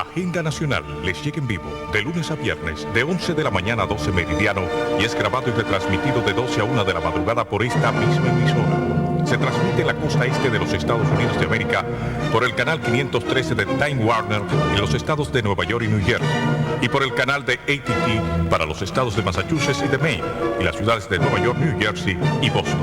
Agenda Nacional les llega en vivo de lunes a viernes de 11 de la mañana a 12 meridiano y es grabado y retransmitido de 12 a 1 de la madrugada por esta misma emisora. Se transmite en la costa este de los Estados Unidos de América por el canal 513 de Time Warner en los estados de Nueva York y New Jersey y por el canal de AT&T para los estados de Massachusetts y de Maine y las ciudades de Nueva York, New Jersey y Boston.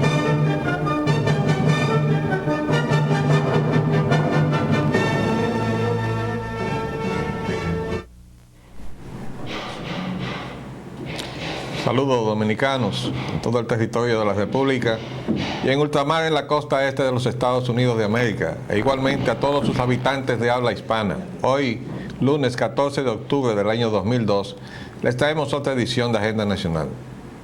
Saludos dominicanos en todo el territorio de la República y en ultramar en la costa este de los Estados Unidos de América e igualmente a todos sus habitantes de habla hispana. Hoy, lunes 14 de octubre del año 2002, les traemos otra edición de Agenda Nacional.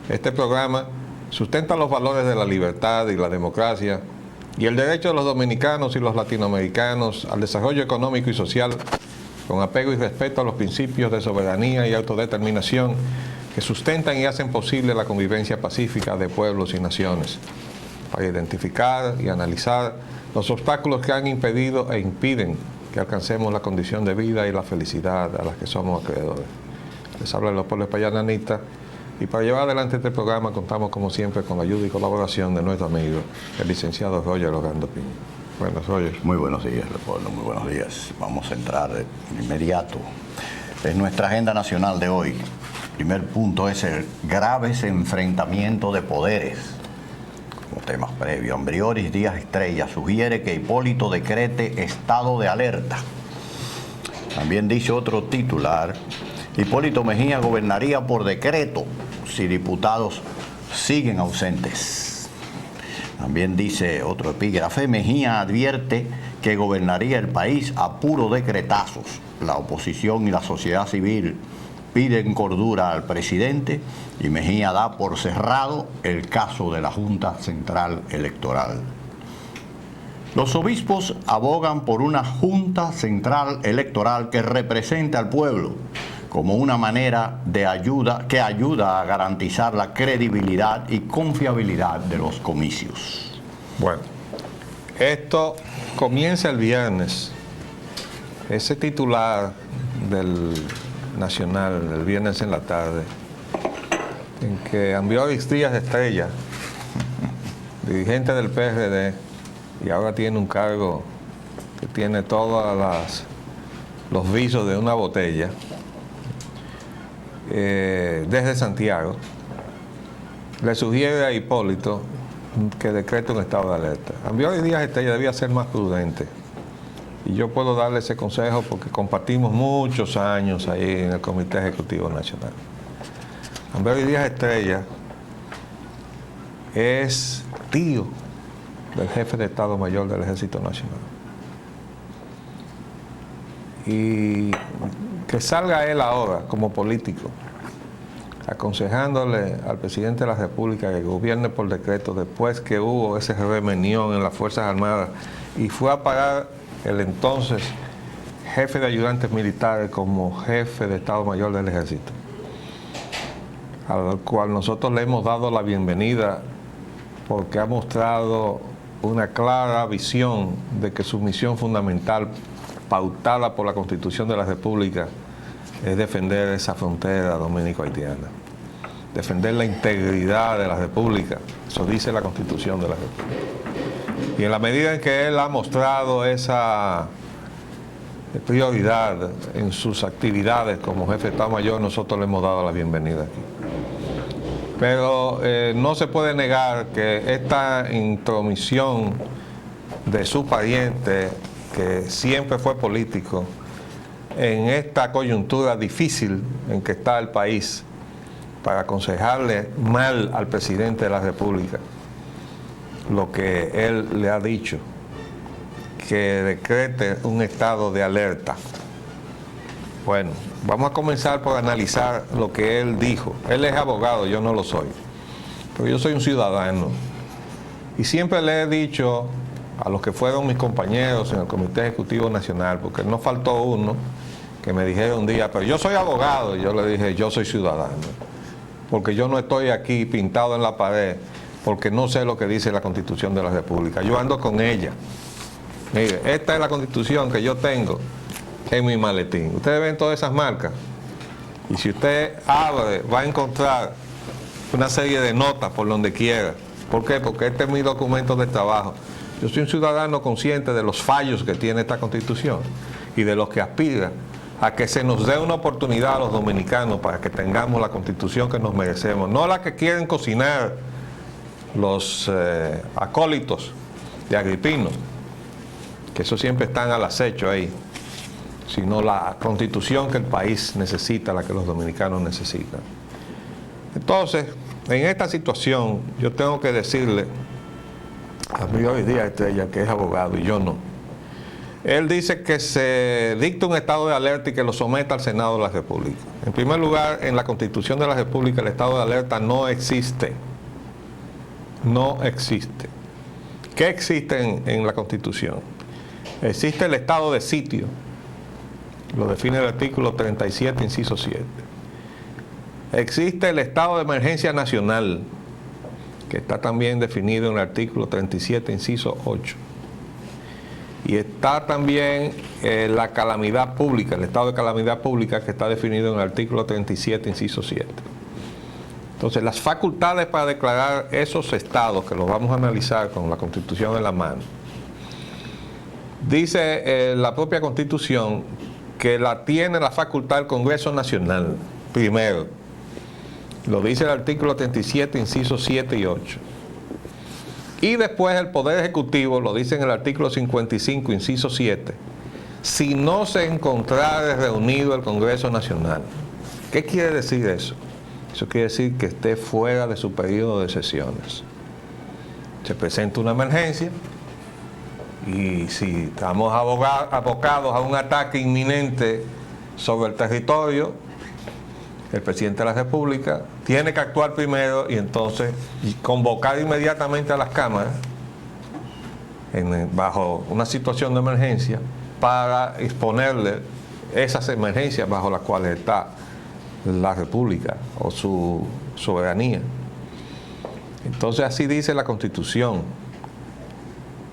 Este programa sustenta los valores de la libertad y la democracia y el derecho de los dominicanos y los latinoamericanos al desarrollo económico y social con apego y respeto a los principios de soberanía y autodeterminación que sustentan y hacen posible la convivencia pacífica de pueblos y naciones, para identificar y analizar los obstáculos que han impedido e impiden que alcancemos la condición de vida y la felicidad a las que somos acreedores. Les habla Leopoldo Espaillana Anita, y para llevar adelante este programa contamos como siempre con la ayuda y colaboración de nuestro amigo, el licenciado Roger Orlando Piña. Buenos, Roger. Muy buenos días, Leopoldo, muy buenos días. Vamos a entrar de inmediato en nuestra agenda nacional de hoy. Primer punto es el graves enfrentamiento de poderes. Como temas previos, Ambrioris Díaz Estrella sugiere que Hipólito decrete estado de alerta. También dice otro titular, Hipólito Mejía gobernaría por decreto si diputados siguen ausentes. También dice otro epígrafe, Mejía advierte que gobernaría el país a puro decretazos. La oposición y la sociedad civil piden cordura al presidente y Mejía da por cerrado el caso de la Junta Central Electoral. Los obispos abogan por una Junta Central Electoral que represente al pueblo como una manera de ayuda que ayuda a garantizar la credibilidad y confiabilidad de los comicios. Bueno, esto comienza el viernes. Ese titular del Nacional, el viernes en la tarde, en que Ambrioris Díaz Estrella, dirigente del PRD, y ahora tiene un cargo que tiene todos los visos de una botella, desde Santiago, le sugiere a Hipólito que decrete un estado de alerta. Ambrioris Díaz Estrella debía ser más prudente. Y yo puedo darle ese consejo porque compartimos muchos años ahí en el Comité Ejecutivo Nacional. Ambrioris Díaz Estrella es tío del jefe de Estado Mayor del Ejército Nacional. Y que salga él ahora como político, aconsejándole al presidente de la República que gobierne por decreto después que hubo ese remenión en las Fuerzas Armadas y fue a parar el entonces jefe de ayudantes militares como jefe de Estado Mayor del Ejército, al cual nosotros le hemos dado la bienvenida porque ha mostrado una clara visión de que su misión fundamental, pautada por la Constitución de la República, es defender esa frontera dominico-haitiana, defender la integridad de la República. Eso dice la Constitución de la República. Y en la medida en que él ha mostrado esa prioridad en sus actividades como jefe de Estado Mayor, nosotros le hemos dado la bienvenida aquí. Pero no se puede negar que esta intromisión de su pariente, que siempre fue político, en esta coyuntura difícil en que está el país, para aconsejarle mal al presidente de la República, lo que él le ha dicho, que decrete un estado de alerta. Bueno, vamos a comenzar por analizar lo que él dijo. Él es abogado, yo no lo soy, pero yo soy un ciudadano. Y siempre le he dicho a los que fueron mis compañeros en el Comité Ejecutivo Nacional, porque no faltó uno que me dijera un día, pero yo soy abogado, y yo le dije, yo soy ciudadano, porque yo no estoy aquí pintado en la pared porque no sé lo que dice la Constitución de la República. Yo ando con ella. Mire, esta es la Constitución que yo tengo en mi maletín. Ustedes ven todas esas marcas. Y si usted abre, va a encontrar una serie de notas por donde quiera. ¿Por qué? Porque este es mi documento de trabajo. Yo soy un ciudadano consciente de los fallos que tiene esta Constitución y de los que aspira a que se nos dé una oportunidad a los dominicanos para que tengamos la Constitución que nos merecemos. No la que quieren cocinar los acólitos de Agripino, que eso siempre están al acecho ahí, sino la Constitución que el país necesita, la que los dominicanos necesitan. Entonces, en esta situación, yo tengo que decirle a mí hoy día Estrella, que es abogado y yo no. Él dice que se dicta un estado de alerta y que lo someta al Senado de la República. En primer lugar, en la Constitución de la República el estado de alerta no existe. No existe. ¿Qué existe en la Constitución? Existe el estado de sitio. Lo define el artículo 37, inciso 7. Existe el estado de emergencia nacional, que está también definido en el artículo 37, inciso 8. Y está también la calamidad pública, el estado de calamidad pública, que está definido en el artículo 37, inciso 7. Entonces, las facultades para declarar esos estados, que los vamos a analizar con la Constitución en la mano, dice la propia Constitución que la tiene la facultad del Congreso Nacional, primero. Lo dice el artículo 37, incisos 7 y 8. Y después el Poder Ejecutivo, lo dice en el artículo 55, inciso 7, si no se encontrare reunido el Congreso Nacional. ¿Qué quiere decir eso? Eso quiere decir que esté fuera de su periodo de sesiones. Se presenta una emergencia y si estamos abocados a un ataque inminente sobre el territorio, el presidente de la República tiene que actuar primero y entonces convocar inmediatamente a las cámaras bajo una situación de emergencia para exponerle esas emergencias bajo las cuales está la República o su soberanía. Entonces así dice la Constitución.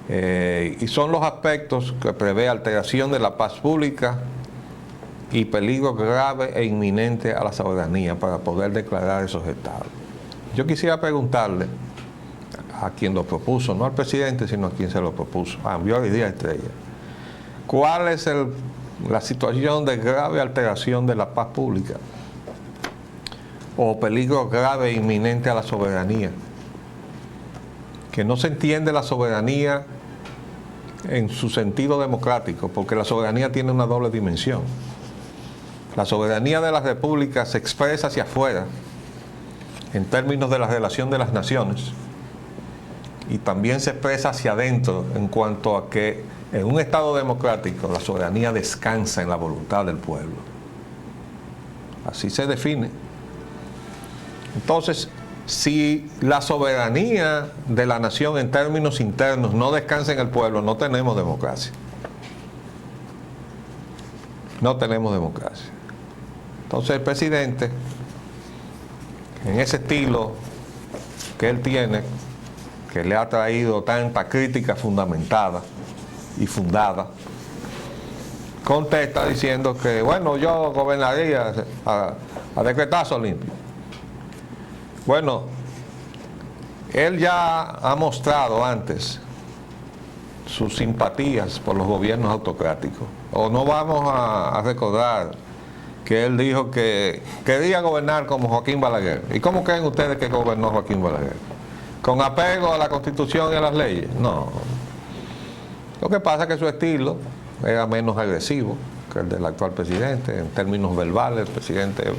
Y son los aspectos que prevé alteración de la paz pública y peligro grave e inminente a la soberanía para poder declarar esos estados. Yo quisiera preguntarle a quien lo propuso, no al presidente, sino a quien se lo propuso, a Abiori Díaz Estrella, ¿cuál es la situación de grave alteración de la paz pública o peligro grave e inminente a la soberanía? Que no se entiende la soberanía en su sentido democrático, porque la soberanía tiene una doble dimensión. La soberanía de la República se expresa hacia afuera en términos de la relación de las naciones y también se expresa hacia adentro en cuanto a que en un Estado democrático la soberanía descansa en la voluntad del pueblo. Así se define. Entonces, si la soberanía de la nación en términos internos no descansa en el pueblo, no tenemos democracia. No tenemos democracia. Entonces el presidente, en ese estilo que él tiene, que le ha traído tanta crítica fundamentada y fundada, contesta diciendo que, bueno, yo gobernaría a decretazo limpio. Bueno, él ya ha mostrado antes sus simpatías por los gobiernos autocráticos. O no vamos a recordar que él dijo que quería gobernar como Joaquín Balaguer. ¿Y cómo creen ustedes que gobernó Joaquín Balaguer? ¿Con apego a la Constitución y a las leyes? No. Lo que pasa es que su estilo era menos agresivo que el del actual presidente. En términos verbales, el presidente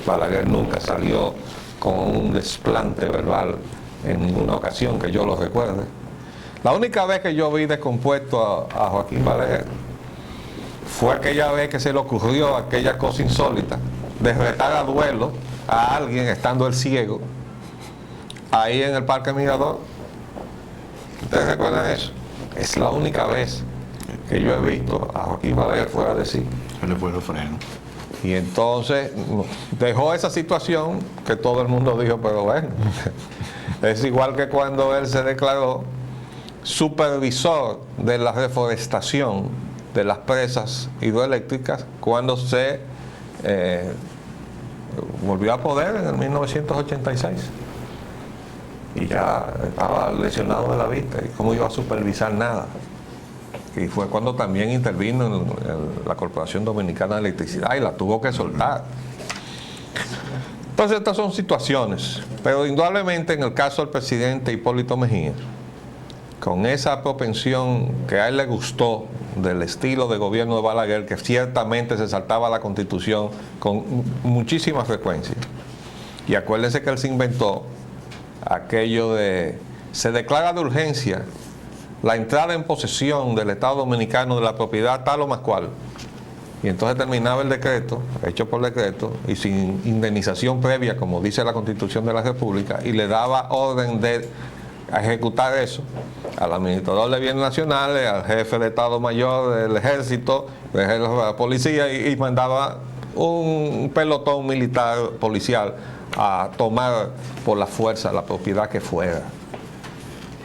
Balaguer nunca salió con un desplante verbal en ninguna ocasión que yo lo recuerde. La única vez que yo vi descompuesto a Joaquín Balaguer fue aquella vez que se le ocurrió aquella cosa insólita de retar a duelo a alguien estando él ciego ahí en el Parque Mirador. ¿Ustedes recuerdan eso? Es la única vez que yo he visto a Joaquín Balaguer fuera de sí. Se le fue el freno. Y entonces dejó esa situación que todo el mundo dijo, pero bueno, es igual que cuando él se declaró supervisor de la reforestación de las presas hidroeléctricas cuando se volvió a poder en el 1986. Y ya estaba lesionado de la vista. ¿Y cómo iba a supervisar nada? Y fue cuando también intervino en la Corporación Dominicana de Electricidad y la tuvo que soltar. Entonces estas son situaciones, pero indudablemente en el caso del presidente Hipólito Mejía, con esa propensión que a él le gustó del estilo de gobierno de Balaguer, que ciertamente se saltaba la Constitución con muchísima frecuencia. Y acuérdense que él se inventó aquello de, se declara de urgencia la entrada en posesión del Estado Dominicano de la propiedad tal o más cual. Y entonces terminaba el decreto, hecho por decreto, y sin indemnización previa, como dice la Constitución de la República, y le daba orden de ejecutar eso al administrador de bienes nacionales, al jefe de Estado Mayor del Ejército, de la policía, y mandaba un pelotón militar policial a tomar por la fuerza la propiedad que fuera.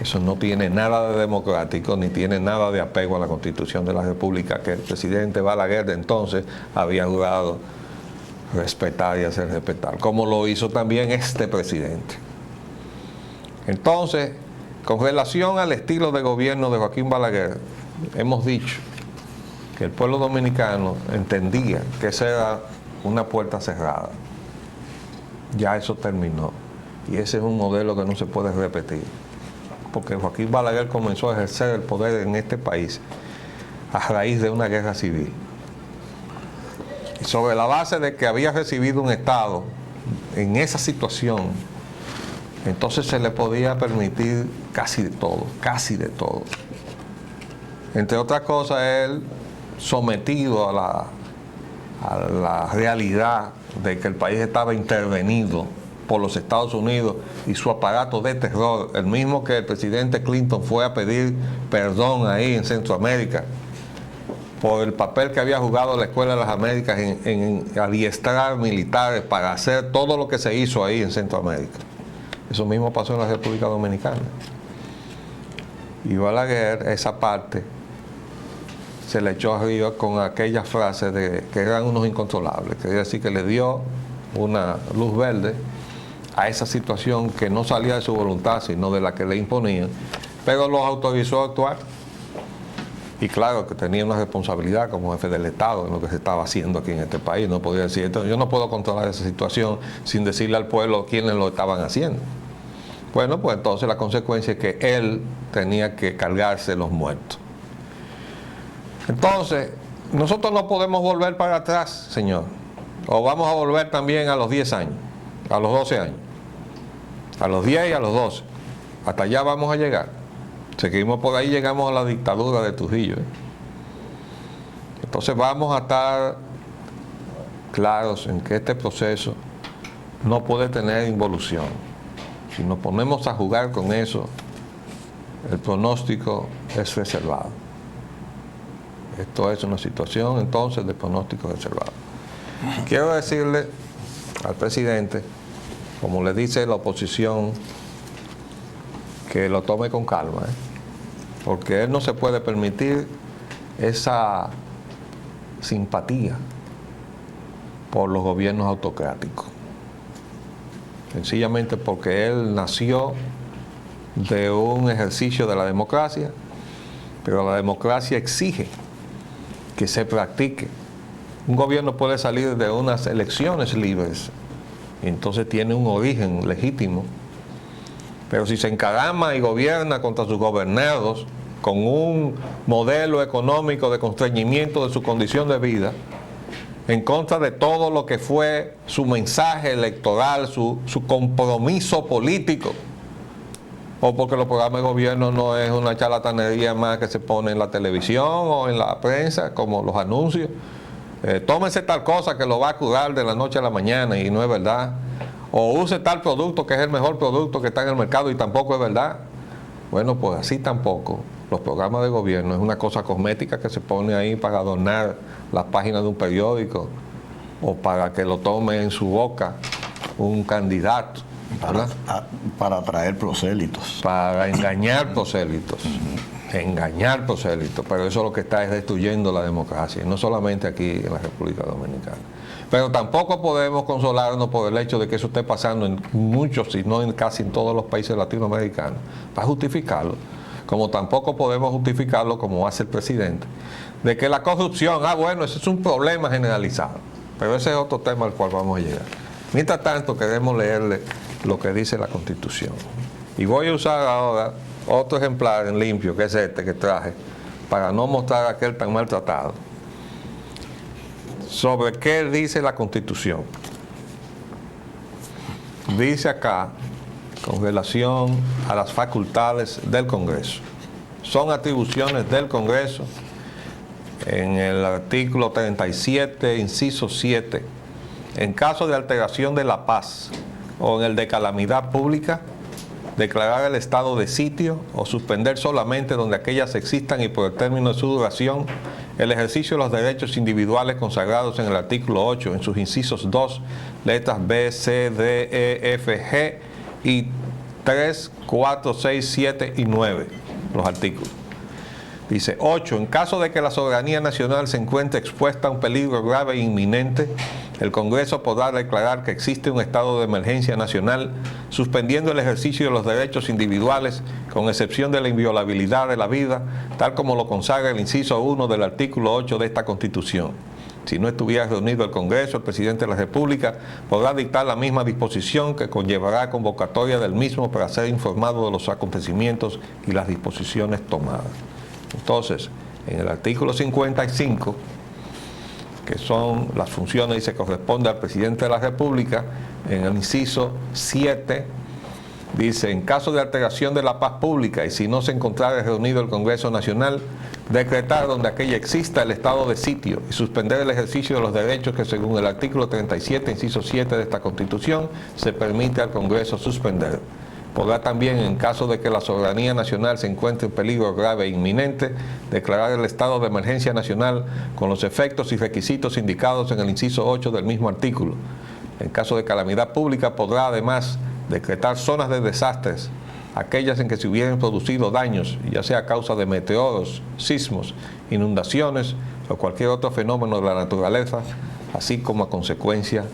Eso no tiene nada de democrático, ni tiene nada de apego a la Constitución de la República, que el presidente Balaguer de entonces había jurado respetar y hacer respetar, como lo hizo también este presidente. Entonces, con relación al estilo de gobierno de Joaquín Balaguer, hemos dicho que el pueblo dominicano entendía que esa era una puerta cerrada. Ya eso terminó. Y ese es un modelo que no se puede repetir. Porque Joaquín Balaguer comenzó a ejercer el poder en este país a raíz de una guerra civil. Y sobre la base de que había recibido un Estado en esa situación, entonces se le podía permitir casi de todo, casi de todo. Entre otras cosas, él sometido a la realidad de que el país estaba intervenido por los Estados Unidos y su aparato de terror, el mismo que el presidente Clinton fue a pedir perdón ahí en Centroamérica por el papel que había jugado la Escuela de las Américas en adiestrar militares para hacer todo lo que se hizo ahí en Centroamérica. Eso mismo pasó en la República Dominicana. Y Balaguer, esa parte, se le echó arriba con aquella frase de que eran unos incontrolables, quería decir que le dio una luz verde a esa situación que no salía de su voluntad, sino de la que le imponían, pero los autorizó a actuar. Y claro que tenía una responsabilidad como jefe del Estado en lo que se estaba haciendo aquí en este país. No podía decir, entonces, yo no puedo controlar esa situación sin decirle al pueblo quiénes lo estaban haciendo. Bueno, pues entonces la consecuencia es que él tenía que cargarse los muertos. Entonces, nosotros no podemos volver para atrás, señor. O vamos a volver también a los 10 años, a los 12 años, a los 10 y a los 12. Hasta allá vamos a llegar. Seguimos por ahí, llegamos a la dictadura de Trujillo. Entonces vamos a estar claros en que este proceso no puede tener involución. Si nos ponemos a jugar con eso, el pronóstico es reservado. Esto es una situación entonces de pronóstico reservado. Quiero decirle al presidente, como le dice la oposición, que lo tome con calma, porque él no se puede permitir esa simpatía por los gobiernos autocráticos. Sencillamente porque él nació de un ejercicio de la democracia, pero la democracia exige que se practique. Un gobierno puede salir de unas elecciones libres, y entonces tiene un origen legítimo, pero si se encarama y gobierna contra sus gobernados con un modelo económico de constreñimiento de su condición de vida, en contra de todo lo que fue su mensaje electoral, su compromiso político, o porque los programas de gobierno no es una charlatanería más que se pone en la televisión o en la prensa, como los anuncios. Tómese tal cosa que lo va a curar de la noche a la mañana y no es verdad. O use tal producto que es el mejor producto que está en el mercado y tampoco es verdad. Bueno, pues así tampoco. Los programas de gobierno es una cosa cosmética que se pone ahí para adornar las páginas de un periódico o para que lo tome en su boca un candidato. Para atraer prosélitos. Para engañar prosélitos. engañar prosélitos, pero eso lo que está es destruyendo la democracia, y no solamente aquí en la República Dominicana. Pero tampoco podemos consolarnos por el hecho de que eso esté pasando en muchos, si no en casi en todos los países latinoamericanos, para justificarlo. Como tampoco podemos justificarlo, como hace el presidente, de que la corrupción, bueno, ese es un problema generalizado. Pero ese es otro tema al cual vamos a llegar. Mientras tanto, queremos leerle lo que dice la Constitución. Y voy a usar ahora otro ejemplar en limpio, que es este que traje, para no mostrar aquel tan maltratado, sobre qué dice la Constitución. Dice acá, con relación a las facultades del Congreso. Son atribuciones del Congreso en el artículo 37, inciso 7. En caso de alteración de la paz o en el de calamidad pública, declarar el estado de sitio o suspender solamente donde aquellas existan y por el término de su duración el ejercicio de los derechos individuales consagrados en el artículo 8, en sus incisos 2, letras B, C, D, E, F, G y 3, 4, 6, 7 y 9, los artículos. Dice 8. En caso de que la soberanía nacional se encuentre expuesta a un peligro grave e inminente, el Congreso podrá declarar que existe un estado de emergencia nacional, suspendiendo el ejercicio de los derechos individuales, con excepción de la inviolabilidad de la vida, tal como lo consagra el inciso 1 del artículo 8 de esta Constitución. Si no estuviera reunido el Congreso, el presidente de la República podrá dictar la misma disposición que conllevará convocatoria del mismo para ser informado de los acontecimientos y las disposiciones tomadas. Entonces, en el artículo 55, que son las funciones y se corresponde al presidente de la República, en el inciso 7, dice, en caso de alteración de la paz pública y si no se encontrara reunido el Congreso Nacional, decretar donde aquella exista el estado de sitio y suspender el ejercicio de los derechos que según el artículo 37, inciso 7 de esta Constitución, se permite al Congreso suspender. Podrá también, en caso de que la soberanía nacional se encuentre en peligro grave e inminente, declarar el estado de emergencia nacional con los efectos y requisitos indicados en el inciso 8 del mismo artículo. En caso de calamidad pública, podrá además decretar zonas de desastres, aquellas en que se hubieran producido daños, ya sea a causa de meteoros, sismos, inundaciones o cualquier otro fenómeno de la naturaleza, así como a consecuencia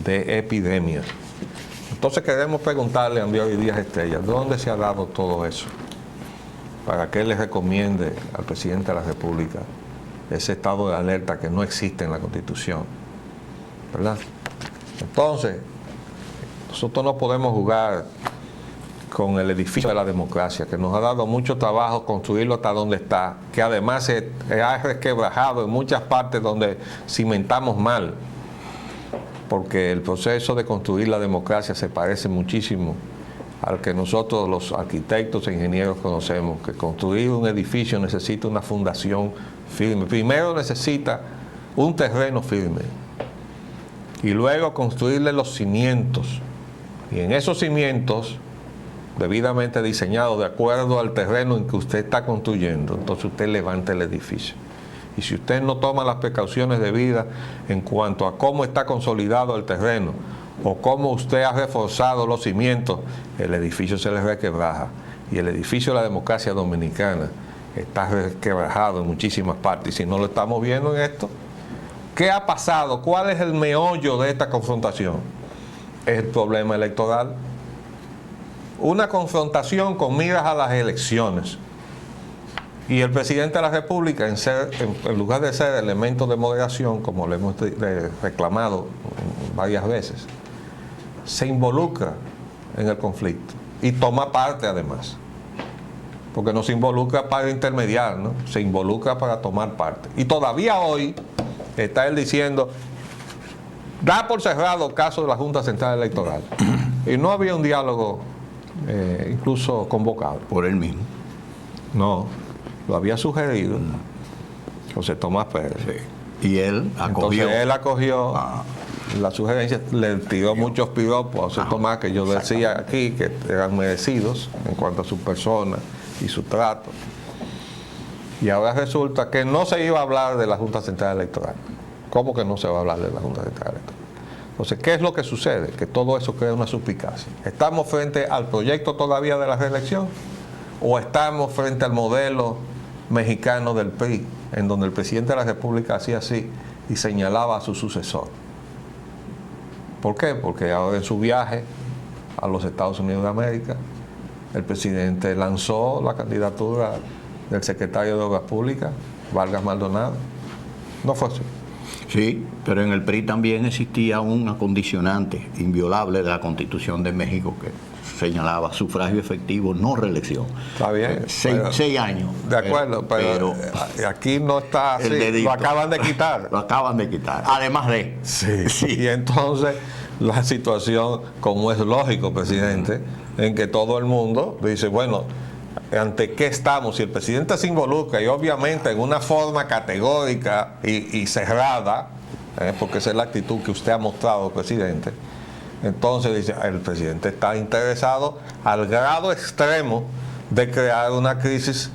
de epidemias. Entonces queremos preguntarle a Ambiori Díaz Estrella, ¿dónde se ha dado todo eso? Para que él le recomiende al presidente de la República ese estado de alerta que no existe en la Constitución, ¿verdad? Entonces, nosotros no podemos jugar con el edificio de la democracia, que nos ha dado mucho trabajo construirlo hasta donde está, que además se ha resquebrajado en muchas partes donde cimentamos mal, porque el proceso de construir la democracia se parece muchísimo al que nosotros los arquitectos e ingenieros conocemos, que construir un edificio necesita una fundación firme. Primero necesita un terreno firme y luego construirle los cimientos, y en esos cimientos debidamente diseñados de acuerdo al terreno en que usted está construyendo, entonces usted levanta el edificio. Y si usted no toma las precauciones debidas en cuanto a cómo está consolidado el terreno o cómo usted ha reforzado los cimientos, el edificio se le requebraja. Y el edificio de la democracia dominicana está requebrajado en muchísimas partes. Y si no lo estamos viendo en esto, ¿qué ha pasado? ¿Cuál es el meollo de esta confrontación? Es el problema electoral. Una confrontación con miras a las elecciones. Y el presidente de la República, en lugar de ser elemento de moderación, como le hemos reclamado varias veces, se involucra en el conflicto y toma parte además. Porque no se involucra para intermediar, ¿no? Se involucra para tomar parte. Y todavía hoy está él diciendo, da por cerrado el caso de la Junta Central Electoral. Y no había un diálogo incluso convocado. Por él mismo. No. Lo había sugerido José Tomás Pérez. Sí. Y él acogió. Entonces él acogió la sugerencia, le tiró muchos piropos a José Tomás, que yo decía aquí que eran merecidos en cuanto a su persona y su trato. Y ahora resulta que no se iba a hablar de la Junta Central Electoral. ¿Cómo que no se va a hablar de la Junta Central Electoral? Entonces, ¿qué es lo que sucede? Que todo eso crea una suspicacia. ¿Estamos frente al proyecto todavía de la reelección? o estamos frente al modelo mexicano del PRI, en donde el presidente de la República hacía así y señalaba a su sucesor. ¿Por qué? Porque ahora en su viaje a los Estados Unidos de América, el presidente lanzó la candidatura del secretario de Obras Públicas, Vargas Maldonado. No fue así. Sí, pero en el PRI también existía un acondicionante inviolable de la Constitución de México que señalaba sufragio efectivo, no reelección. Está bien. 6 años. De acuerdo, pero aquí no está así. Lo acaban de quitar. Lo acaban de quitar. Además de... Sí. Y entonces la situación, como es lógico, presidente, en que todo el mundo dice, bueno, ¿ante qué estamos? Si el presidente se involucra y obviamente en una forma categórica y cerrada, porque esa es la actitud que usted ha mostrado, presidente, entonces dice, el presidente está interesado al grado extremo de crear una crisis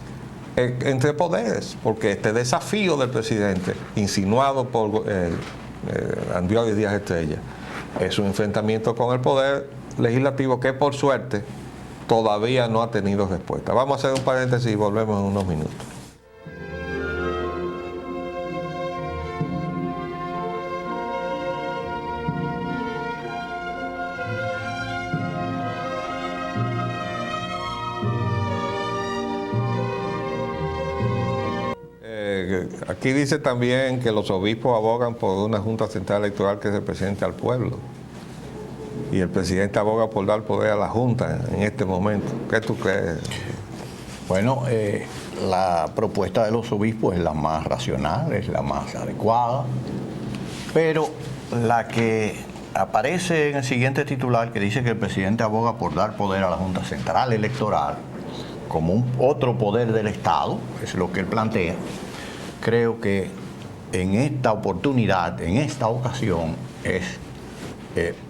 entre poderes, porque este desafío del presidente, insinuado por Andrés Díaz Estrella, es un enfrentamiento con el poder legislativo que por suerte todavía no ha tenido respuesta. Vamos a hacer un paréntesis y volvemos en unos minutos. Aquí dice también que los obispos abogan por una Junta Central Electoral que represente al pueblo. Y el presidente aboga por dar poder a la Junta en este momento. ¿Qué tú crees? Bueno, la propuesta de los obispos es la más racional, es la más adecuada, pero la que aparece en el siguiente titular, que dice que el presidente aboga por dar poder a la Junta Central Electoral como otro poder del Estado, es lo que él plantea, creo que en esta oportunidad, en esta ocasión, es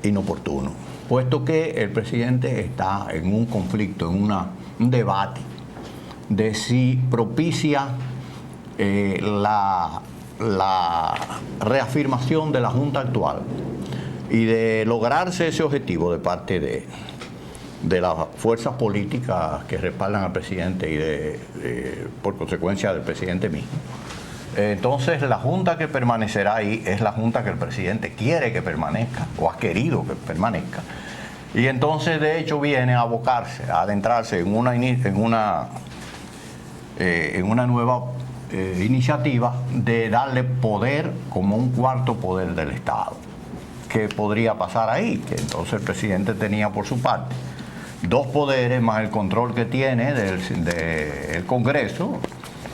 inoportuno, puesto que el presidente está en un conflicto, en un debate de si propicia la reafirmación de la Junta actual y de lograrse ese objetivo de parte de las fuerzas políticas que respaldan al presidente y por consecuencia del presidente mismo. Entonces la Junta que permanecerá ahí es la Junta que el presidente quiere que permanezca o ha querido que permanezca. Y entonces de hecho viene a abocarse, a adentrarse en una nueva iniciativa de darle poder como un cuarto poder del Estado. ¿Qué podría pasar ahí? Que entonces el presidente tenía por su parte 2 poderes más el control que tiene del Congreso,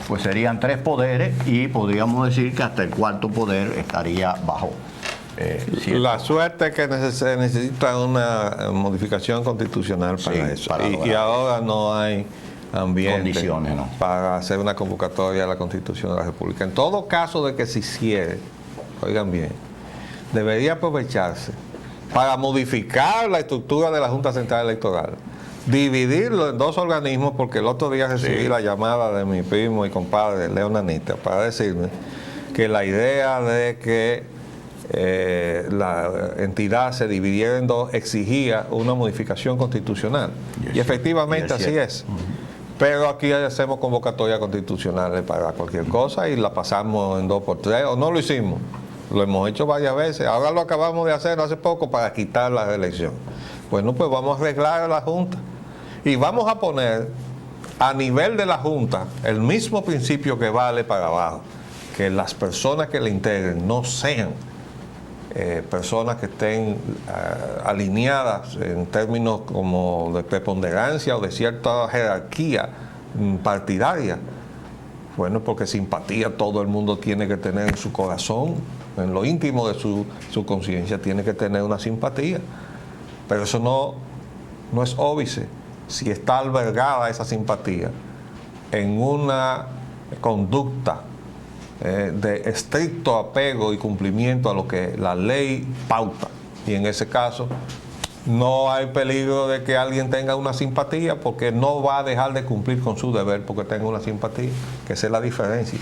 pues serían 3 poderes y podríamos decir que hasta el cuarto poder estaría bajo. La suerte es que se necesita una modificación constitucional para eso. Y ahora no hay ambiente condiciones, ¿no?, para hacer una convocatoria a la Constitución de la República. En todo caso de que se hiciere, oigan bien, debería aprovecharse para modificar la estructura de la Junta Central Electoral, dividirlo en 2 organismos, porque el otro día recibí la llamada de mi primo y compadre León Anita para decirme que la idea de que la entidad se dividiera en 2 exigía una modificación constitucional. Y efectivamente así es. Pero aquí hacemos convocatorias constitucionales para cualquier cosa y la pasamos en 2x3, o no lo hicimos. Lo hemos hecho varias veces. Ahora lo acabamos de hacer hace poco para quitar la reelección. Bueno, pues vamos a arreglar la Junta. Y vamos a poner a nivel de la Junta el mismo principio que vale para abajo. Que las personas que la integren no sean personas que estén alineadas en términos como de preponderancia o de cierta jerarquía partidaria. Bueno, porque simpatía todo el mundo tiene que tener en su corazón, en lo íntimo de su conciencia tiene que tener una simpatía. Pero eso no es óbice si está albergada esa simpatía en una conducta de estricto apego y cumplimiento a lo que la ley pauta. Y en ese caso no hay peligro de que alguien tenga una simpatía, porque no va a dejar de cumplir con su deber porque tenga una simpatía, que esa es la diferencia.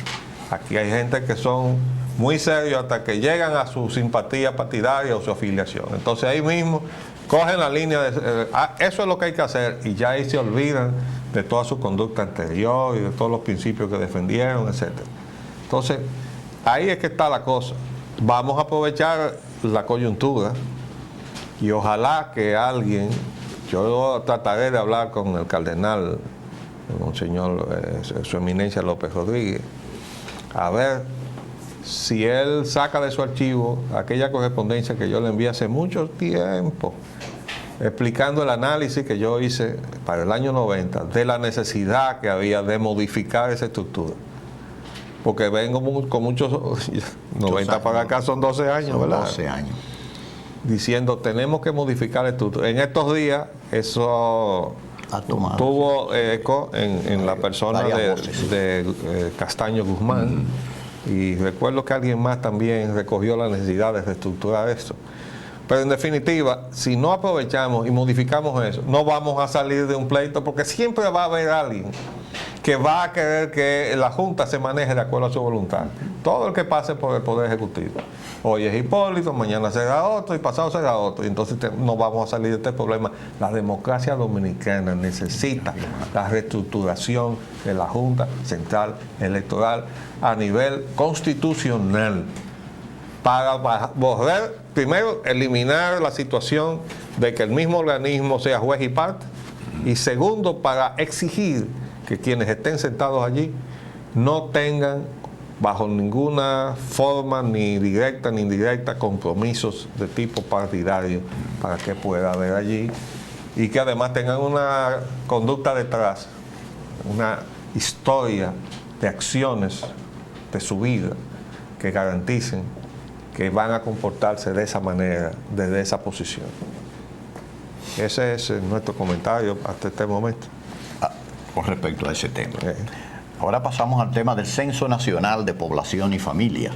Aquí hay gente que son muy serio hasta que llegan a su simpatía partidaria o su afiliación. Entonces ahí mismo cogen la línea de eso es lo que hay que hacer, y ya ahí se olvidan de toda su conducta anterior y de todos los principios que defendieron, etcétera. Entonces ahí es que está la cosa. Vamos a aprovechar la coyuntura y ojalá que alguien, yo trataré de hablar con el cardenal, Monseñor, su eminencia López Rodríguez, a ver si él saca de su archivo aquella correspondencia que yo le envié hace mucho tiempo, explicando el análisis que yo hice para el año 90 de la necesidad que había de modificar esa estructura. Porque vengo con muchos, 90 para acá son 12 años, ¿verdad? 12 años. Diciendo, tenemos que modificar la estructura. En estos días, eso tuvo eco en la persona de Castaño Guzmán. Y recuerdo que alguien más también recogió la necesidad de reestructurar esto. Pero en definitiva, si no aprovechamos y modificamos eso, no vamos a salir de un pleito, porque siempre va a haber alguien que va a querer que la Junta se maneje de acuerdo a su voluntad. Todo el que pase por el Poder Ejecutivo. Hoy es Hipólito, mañana será otro y pasado será otro. Y entonces no vamos a salir de este problema. La democracia dominicana necesita la reestructuración de la Junta Central Electoral a nivel constitucional para borrar, primero, eliminar la situación de que el mismo organismo sea juez y parte, y segundo, para exigir que quienes estén sentados allí no tengan bajo ninguna forma, ni directa ni indirecta, compromisos de tipo partidario para que pueda haber allí, y que además tengan una conducta detrás, una historia de acciones de su vida que garanticen que van a comportarse de esa manera, desde esa posición. Ese es nuestro comentario hasta este momento. Con respecto a ese tema. Ahora pasamos al tema del Censo Nacional de Población y Familia.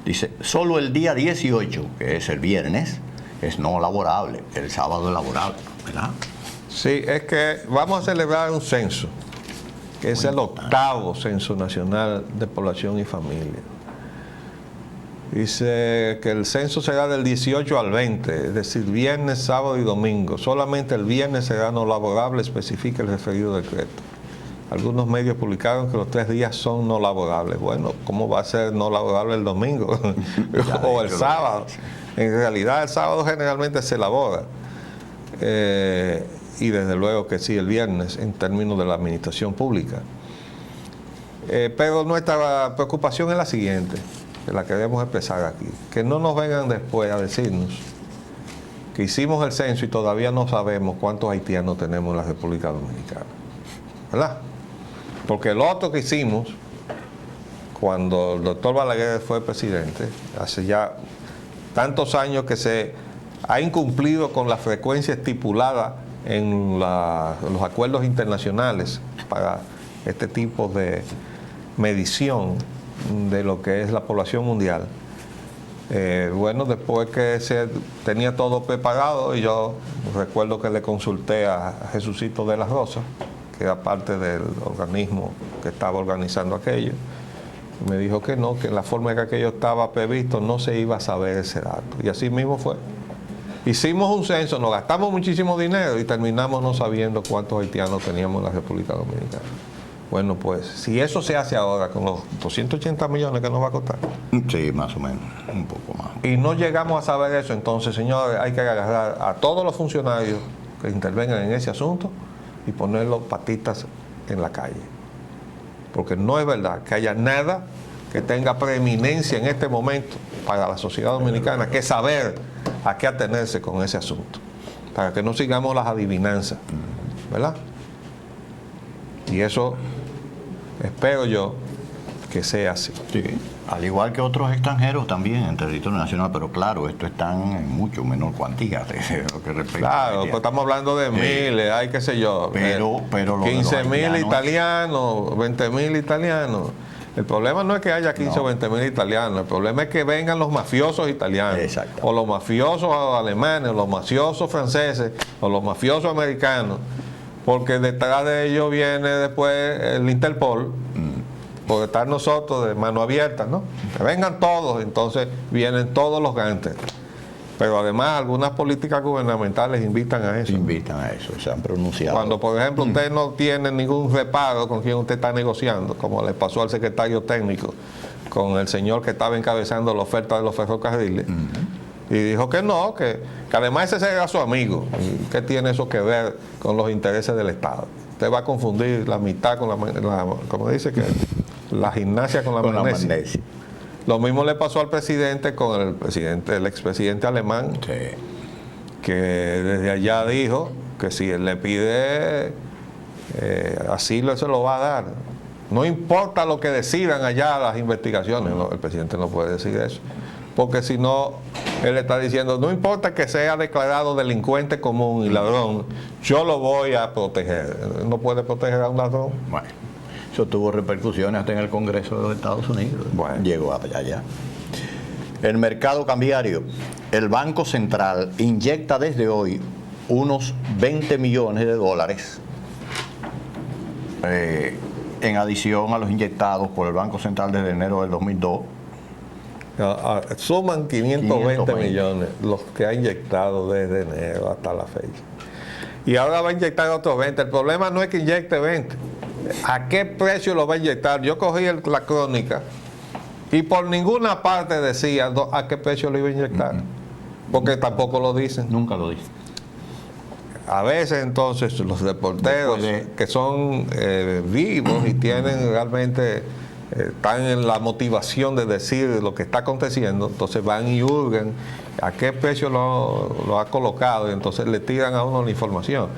Dice, solo el día 18, que es el viernes, es no laborable, el sábado es laborable, ¿verdad? Sí, es que vamos a celebrar un censo, que es el 8º Censo Nacional de Población y Familia. Dice que el censo será del 18 al 20, es decir, viernes, sábado y domingo. Solamente el viernes será no laborable, especifica el referido decreto. Algunos medios publicaron que los 3 días son no laborables. Bueno, ¿cómo va a ser no laborable el domingo o el sábado? En realidad el sábado generalmente se labora. Y desde luego que sí, el viernes, en términos de la administración pública. Pero nuestra preocupación es la siguiente, que la queremos expresar aquí, que no nos vengan después a decirnos que hicimos el censo y todavía no sabemos cuántos haitianos tenemos en la República Dominicana, ¿verdad? Porque el otro que hicimos, cuando el doctor Balaguer fue presidente, hace ya tantos años que se ha incumplido con la frecuencia estipulada en los acuerdos internacionales para este tipo de medición de lo que es la población mundial. Bueno, después que se tenía todo preparado, y yo recuerdo que le consulté a Jesucito de las Rosas, que era parte del organismo que estaba organizando aquello, y me dijo que no, que en la forma en que aquello estaba previsto no se iba a saber ese dato. Y así mismo fue. Hicimos un censo, nos gastamos muchísimo dinero y terminamos no sabiendo cuántos haitianos teníamos en la República Dominicana. Bueno, pues, si eso se hace ahora con los 280 millones que nos va a costar. Sí, más o menos, un poco más. Y no llegamos a saber eso, entonces, señores, hay que agarrar a todos los funcionarios que intervengan en ese asunto y ponerlos patitas en la calle. Porque no es verdad que haya nada que tenga preeminencia en este momento para la sociedad dominicana que saber a qué atenerse con ese asunto, para que no sigamos las adivinanzas, ¿verdad? Y eso espero yo que sea así. Sí, al igual que otros extranjeros también en territorio nacional, pero claro, esto están en mucho menor cuantía de lo que respecta. Claro, pues estamos hablando de miles, hay qué sé yo, pero 15.000 italianos, 20.000 italianos. El problema no es que haya 15 o 20.000 italianos, el problema es que vengan los mafiosos italianos, o los mafiosos alemanes, o los mafiosos franceses, o los mafiosos americanos, porque detrás de ellos viene después el Interpol, por estar nosotros de mano abierta, ¿no? Que vengan todos, entonces vienen todos los gánsteres. Pero además algunas políticas gubernamentales invitan a eso. Invitan a eso, se han pronunciado. Cuando, por ejemplo, usted no tiene ningún reparo con quien usted está negociando, como le pasó al secretario técnico con el señor que estaba encabezando la oferta de los ferrocarriles, y dijo que no, que además ese era su amigo. ¿Qué tiene eso que ver con los intereses del Estado? Usted va a confundir la amistad con como dice, que la gimnasia con la magnesia. Lo mismo le pasó al presidente con el expresidente alemán, Sí. que desde allá dijo que si él le pide asilo, él se lo va a dar. No importa lo que decidan allá las investigaciones, no, el presidente no puede decir eso. Porque si no, él está diciendo, no importa que sea declarado delincuente común y ladrón, yo lo voy a proteger. No puede proteger a un ladrón. Bueno, eso tuvo repercusiones hasta en el Congreso de los Estados Unidos. Bueno. Llegó allá. El mercado cambiario. El Banco Central inyecta desde hoy unos 20 millones de dólares en adición a los inyectados por el Banco Central desde enero del 2002. Suman 520 millones los que ha inyectado desde enero hasta la fecha. Y ahora va a inyectar otros 20. El problema no es que inyecte 20. ¿A qué precio lo va a inyectar? Yo cogí la crónica y por ninguna parte decía a qué precio lo iba a inyectar. Porque tampoco lo dicen. Nunca lo dicen. A veces entonces los reporteros que son vivos y tienen realmente, están en la motivación de decir lo que está aconteciendo, entonces van y hurgan a qué precio lo ha colocado y entonces le tiran a uno la información.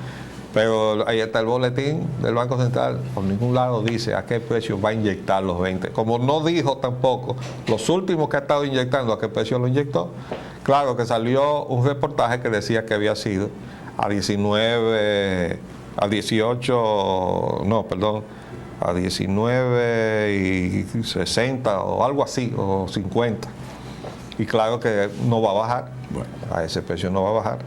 Pero ahí está el boletín del Banco Central, por ningún lado dice a qué precio va a inyectar los 20. Como no dijo tampoco los últimos que ha estado inyectando a qué precio lo inyectó, claro que salió un reportaje que decía que había sido a 19 y 60 o algo así, o 50. Y claro que no va a bajar, Bueno. a ese precio no va a bajar.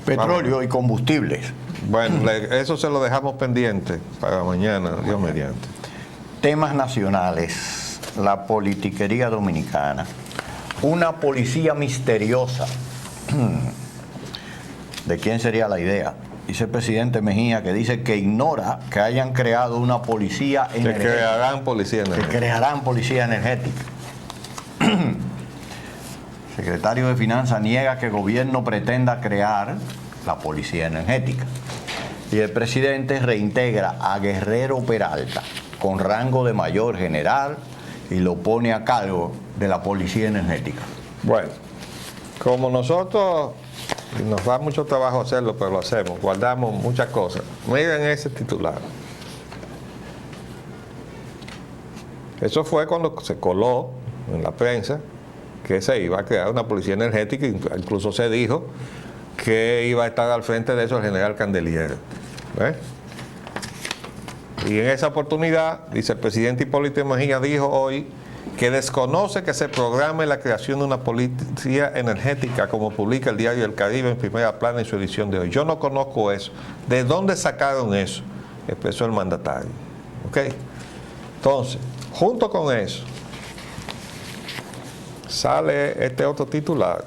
Petróleo y combustibles. Bueno, eso se lo dejamos pendiente para mañana, Dios mediante. Temas nacionales. La politiquería dominicana. Una policía misteriosa. ¿De quién sería la idea? Dice el presidente Mejía que dice que ignora que hayan creado una policía Que energética. crearán policía Que energética. crearán policía energética. El secretario de Finanzas niega que el gobierno pretenda crear la policía energética. Y el presidente reintegra a Guerrero Peralta con rango de mayor general y lo pone a cargo de la policía energética. Bueno, como nosotros, y nos da mucho trabajo hacerlo, pero lo hacemos, guardamos muchas cosas. Miren ese titular. Eso fue cuando se coló en la prensa que se iba a crear una policía energética, incluso se dijo que iba a estar al frente de eso el general Candelier. ¿Ves? Y en esa oportunidad, dice el presidente Hipólito Mejía, dijo hoy que desconoce que se programe la creación de una policía energética como publica el diario El Caribe en primera plana en su edición de hoy. Yo no conozco eso. ¿De dónde sacaron eso? Expresó el mandatario. ¿Ok? Entonces, junto con eso, sale este otro titular.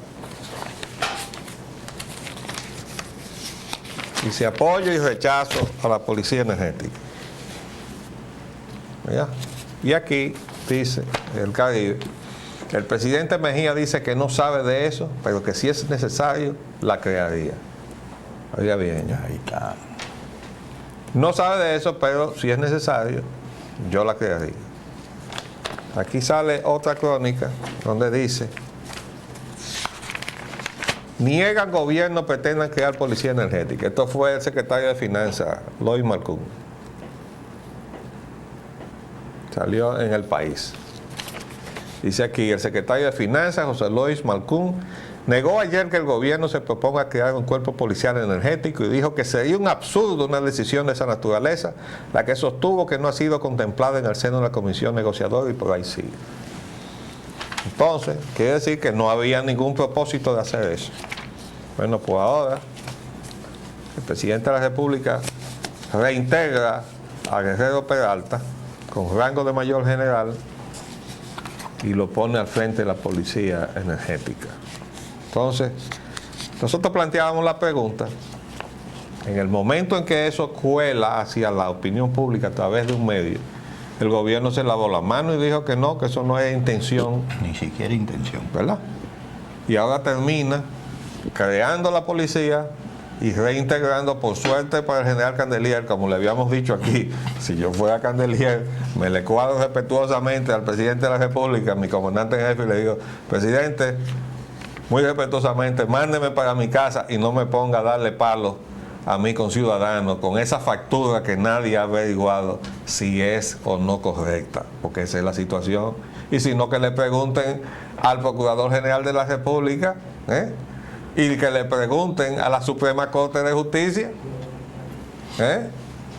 Dice apoyo y rechazo a la policía energética. ¿Ya? Y aquí dice el Caribe, el presidente Mejía dice que no sabe de eso, pero que si es necesario, la crearía. Oiga bien, ya. Ahí está. No sabe de eso, pero si es necesario, yo la crearía. Aquí sale otra crónica donde dice: niegan gobierno, pretenden crear policía energética. Esto fue el secretario de Finanzas, Lois Malcún. Salió en El País. Dice aquí, el secretario de Finanzas, José Lois Malcún, negó ayer que el gobierno se proponga crear un cuerpo policial energético y dijo que sería un absurdo una decisión de esa naturaleza, la que sostuvo que no ha sido contemplada en el seno de la comisión negociadora y por ahí sigue. Entonces, quiere decir que no había ningún propósito de hacer eso. Bueno, pues ahora el presidente de la República reintegra a Guerrero Peralta con rango de mayor general y lo pone al frente de la policía energética. Entonces, nosotros planteábamos la pregunta, en el momento en que eso cuela hacia la opinión pública a través de un medio, el gobierno se lavó la mano y dijo que no, que eso no es intención. Ni siquiera intención. ¿Verdad? Y ahora termina creando la policía y reintegrando, por suerte para el general Candelier, como le habíamos dicho aquí, si yo fuera Candelier, me le cuadro respetuosamente al presidente de la República, mi comandante en jefe, y le digo, presidente, muy respetuosamente, mándeme para mi casa y no me ponga a darle palos a mí con ciudadanos, con esa factura que nadie ha averiguado si es o no correcta, porque esa es la situación. Y si no, que le pregunten al Procurador General de la República, y que le pregunten a la Suprema Corte de Justicia,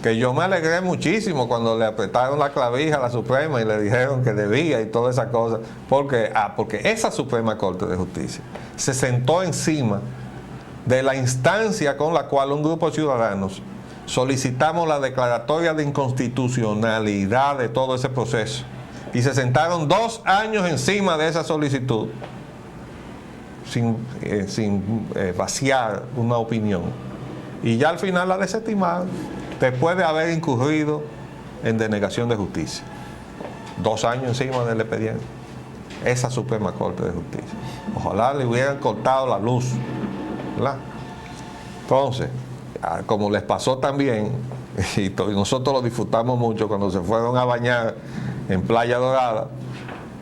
que yo me alegré muchísimo cuando le apretaron la clavija a la Suprema y le dijeron que debía y todas esas cosas, porque esa Suprema Corte de Justicia se sentó encima de la instancia con la cual un grupo de ciudadanos solicitamos la declaratoria de inconstitucionalidad de todo ese proceso, y se sentaron 2 años encima de esa solicitud sin vaciar una opinión, y ya al final la desestimaron después de haber incurrido en denegación de justicia. 2 años encima del expediente esa Suprema Corte de Justicia. Ojalá le hubieran cortado la luz, ¿verdad? Entonces, como les pasó también, y nosotros lo disfrutamos mucho cuando se fueron a bañar en Playa Dorada,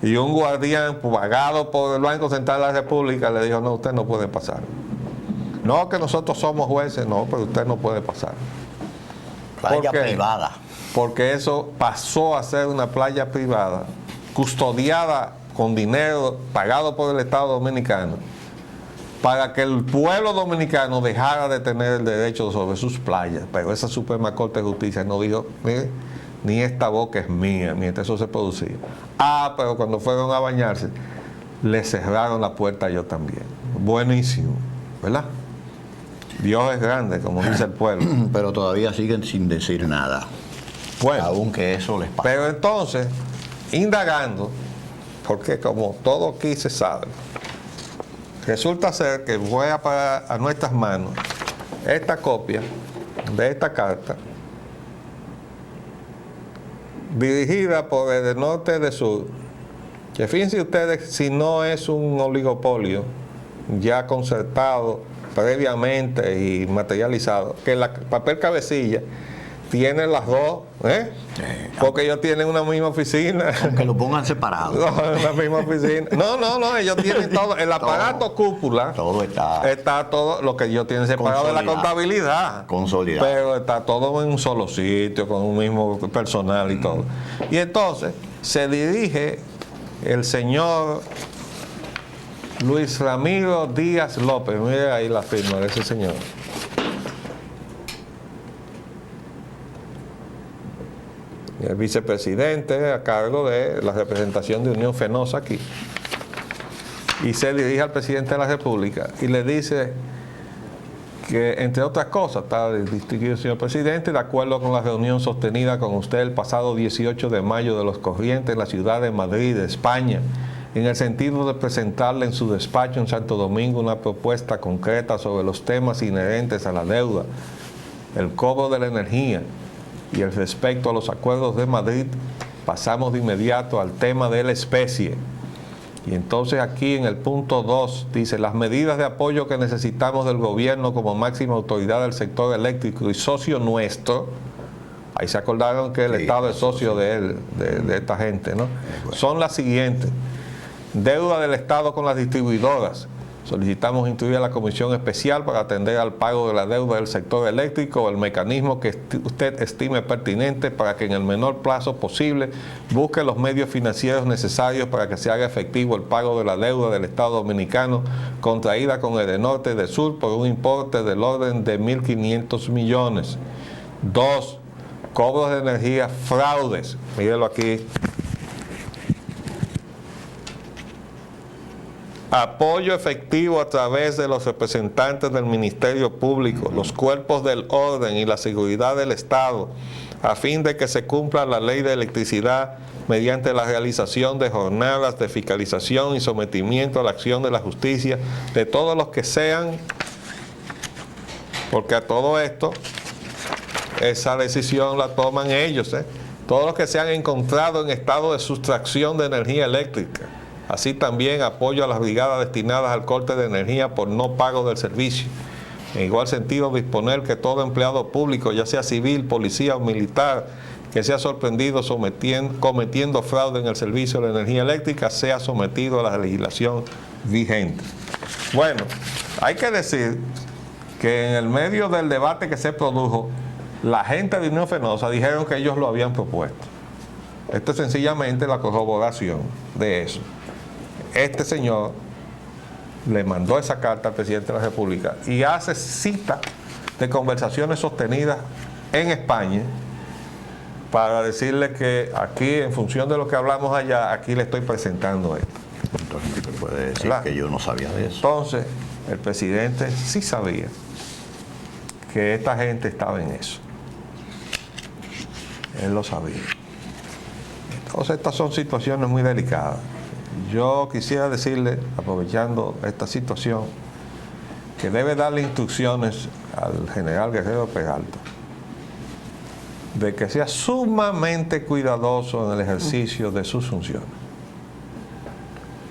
y un guardián pagado por el Banco Central de la República le dijo, no, usted no puede pasar. No, que nosotros somos jueces, no, pero usted no puede pasar. Playa privada. Porque eso pasó a ser una playa privada, custodiada con dinero pagado por el Estado Dominicano, para que el pueblo dominicano dejara de tener el derecho sobre sus playas. Pero esa Suprema Corte de Justicia no dijo, mire, ni esta boca es mía, mientras eso se producía. Pero cuando fueron a bañarse, le cerraron la puerta a ellos también. Buenísimo, ¿verdad? Dios es grande, como dice el pueblo. Pero todavía siguen sin decir nada. Bueno, aunque eso les pasa. Pero entonces, indagando, porque como todo aquí se sabe, resulta ser que voy a parar a nuestras manos esta copia de esta carta dirigida por el de norte de sur, que fíjense ustedes si no es un oligopolio ya concertado previamente y materializado, que el papel cabecilla tiene las dos, porque ellos tienen una misma oficina. Aunque lo pongan separados. No, en la misma oficina. No, ellos tienen todo, el aparato cúpula. Todo está todo, lo que ellos tienen separado de la contabilidad. Consolidado. Pero está todo en un solo sitio, con un mismo personal y todo. Y entonces se dirige el señor Luis Ramiro Díaz López, mire ahí la firma de ese señor. El vicepresidente a cargo de la representación de Unión Fenosa aquí. Y se dirige al presidente de la República y le dice que, entre otras cosas, está distinguido señor presidente, de acuerdo con la reunión sostenida con usted el pasado 18 de mayo de los corrientes en la ciudad de Madrid, España, en el sentido de presentarle en su despacho en Santo Domingo una propuesta concreta sobre los temas inherentes a la deuda, el cobro de la energía y el respecto a los acuerdos de Madrid, pasamos de inmediato al tema de la especie. Y entonces aquí en el punto 2 dice, las medidas de apoyo que necesitamos del gobierno como máxima autoridad del sector eléctrico y socio nuestro, ahí se acordaron que el Estado es socio de él, de esta gente, ¿no? Son las siguientes. Deuda del Estado con las distribuidoras. Solicitamos instruir a la Comisión Especial para atender al pago de la deuda del sector eléctrico o el mecanismo que usted estime pertinente para que en el menor plazo posible busque los medios financieros necesarios para que se haga efectivo el pago de la deuda del Estado Dominicano contraída con el de norte y de sur por un importe del orden de 1.500 millones. 2. Cobros de energía, fraudes. Mírenlo aquí. Apoyo efectivo a través de los representantes del Ministerio Público, los cuerpos del orden y la seguridad del Estado a fin de que se cumpla la ley de electricidad mediante la realización de jornadas de fiscalización y sometimiento a la acción de la justicia de todos los que sean, porque a todo esto, esa decisión la toman ellos, todos los que se han encontrado en estado de sustracción de energía eléctrica, así también apoyo a las brigadas destinadas al corte de energía por no pago del servicio. En igual sentido, disponer que todo empleado público, ya sea civil, policía o militar, que sea sorprendido cometiendo fraude en el servicio de energía eléctrica, sea sometido a la legislación vigente. Bueno, hay que decir que en el medio del debate que se produjo, la gente de Unión Fenosa dijeron que ellos lo habían propuesto. Esto es sencillamente la corroboración de eso. Este señor le mandó esa carta al presidente de la República y hace cita de conversaciones sostenidas en España para decirle que aquí, en función de lo que hablamos allá, aquí le estoy presentando esto. Entonces, ¿qué puede decir? ¿Verdad? Que yo no sabía de eso. Entonces, el presidente sí sabía que esta gente estaba en eso. Él lo sabía. Entonces, estas son situaciones muy delicadas. Yo quisiera decirle, aprovechando esta situación, que debe darle instrucciones al general Guerrero Peralta de que sea sumamente cuidadoso en el ejercicio de sus funciones.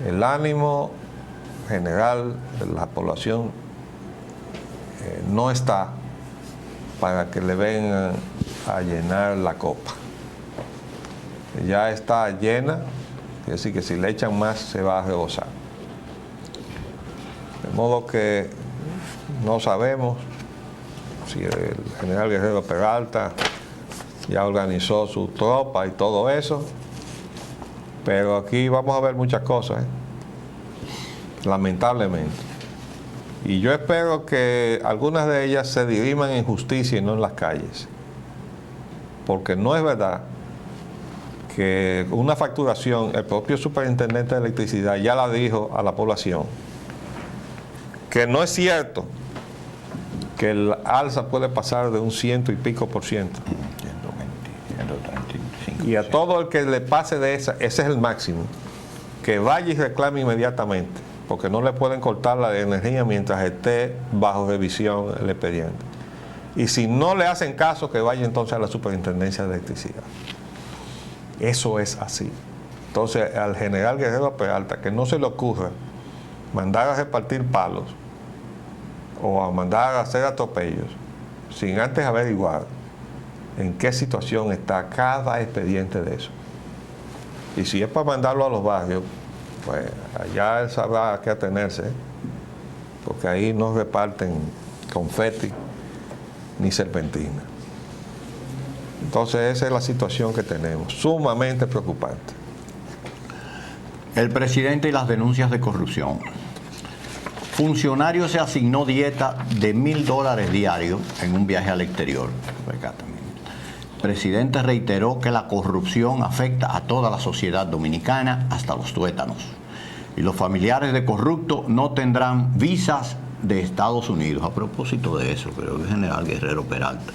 El ánimo general de la población no está para que le vengan a llenar la copa. Ya está llena, es decir, que si le echan más se va a rebosar. De modo que no sabemos si el general Guerrero Peralta ya organizó su tropa y todo eso, pero aquí vamos a ver muchas cosas, lamentablemente. Y yo espero que algunas de ellas se diriman en justicia y no en las calles, porque no es verdad que una facturación, el propio superintendente de electricidad ya la dijo a la población, que no es cierto que el alza puede pasar de un 100 y pico %. 135. Y a todo el que le pase de esa, ese es el máximo, que vaya y reclame inmediatamente, porque no le pueden cortar la energía mientras esté bajo revisión el expediente. Y si no le hacen caso, que vaya entonces a la Superintendencia de Electricidad. Eso es así. Entonces, al general Guerrero Peralta, que no se le ocurra mandar a repartir palos o a mandar a hacer atropellos sin antes averiguar en qué situación está cada expediente de eso. Y si es para mandarlo a los barrios, pues allá él sabrá a qué atenerse, porque ahí no reparten confeti ni serpentina. Entonces esa es la situación que tenemos, sumamente preocupante. El presidente y las denuncias de corrupción. Funcionario se asignó dieta de $1,000 diarios en un viaje al exterior. Presidente reiteró que la corrupción afecta a toda la sociedad dominicana, hasta los tuétanos. Y los familiares de corruptos no tendrán visas de Estados Unidos. A propósito de eso, creo que el general Guerrero Peralta,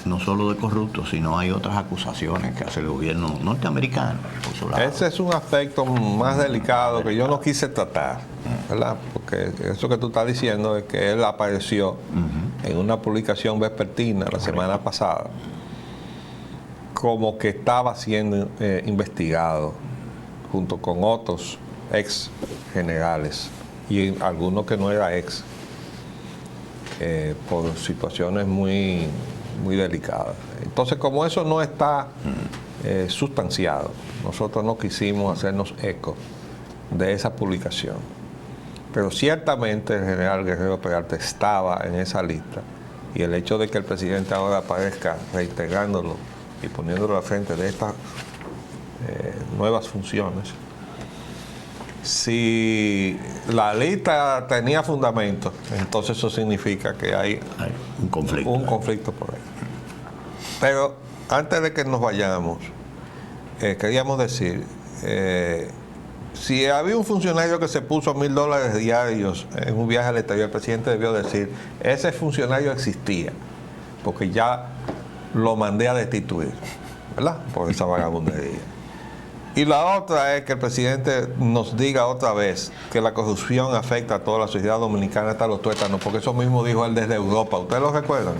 no solo de corruptos, sino hay otras acusaciones que hace el gobierno norteamericano. Por su lado. Ese es un aspecto más delicado que yo no quise tratar, ¿verdad? Porque eso que tú estás diciendo es que él apareció en una publicación vespertina la semana pasada como que estaba siendo investigado junto con otros ex generales y algunos que no era ex, por situaciones muy delicadas. Entonces, como eso no está sustanciado, nosotros no quisimos hacernos eco de esa publicación. Pero ciertamente el general Guerrero Peralta estaba en esa lista, y el hecho de que el presidente ahora aparezca reintegrándolo y poniéndolo al frente de estas nuevas funciones, si la lista tenía fundamento, entonces eso significa que hay un conflicto por ahí. Pero antes de que nos vayamos, queríamos decir, si había un funcionario que se puso $1,000 diarios en un viaje al exterior, el presidente debió decir, ese funcionario existía, porque ya lo mandé a destituir, ¿verdad? Por esa vagabundería. Y la otra es que el presidente nos diga otra vez que la corrupción afecta a toda la sociedad dominicana hasta los tuétanos, porque eso mismo dijo él desde Europa. ¿Ustedes lo recuerdan?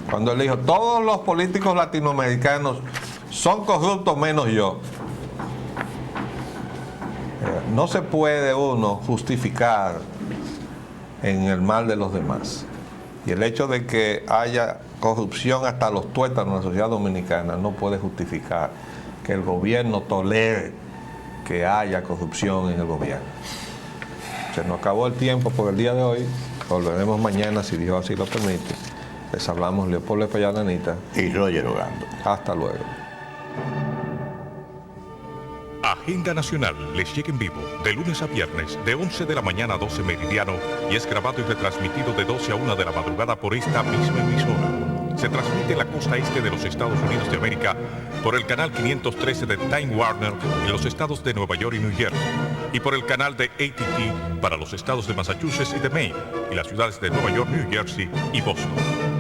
Cuando él dijo, todos los políticos latinoamericanos son corruptos menos yo. No se puede uno justificar en el mal de los demás. Y el hecho de que haya corrupción hasta los tuétanos en la sociedad dominicana no puede justificar que el gobierno tolere que haya corrupción en el gobierno. Se nos acabó el tiempo por el día de hoy. Volveremos mañana, si Dios así lo permite. Les hablamos Leopoldo Payananita y Roger Ogando. Hasta luego. Agenda Nacional les llega en vivo de lunes a viernes de 11 de la mañana a 12 meridiano y es grabado y retransmitido de 12 a 1 de la madrugada por esta misma emisora. Se transmite en la costa este de los Estados Unidos de América por el canal 513 de Time Warner en los estados de Nueva York y New Jersey y por el canal de AT&T para los estados de Massachusetts y de Maine y las ciudades de Nueva York, New Jersey y Boston.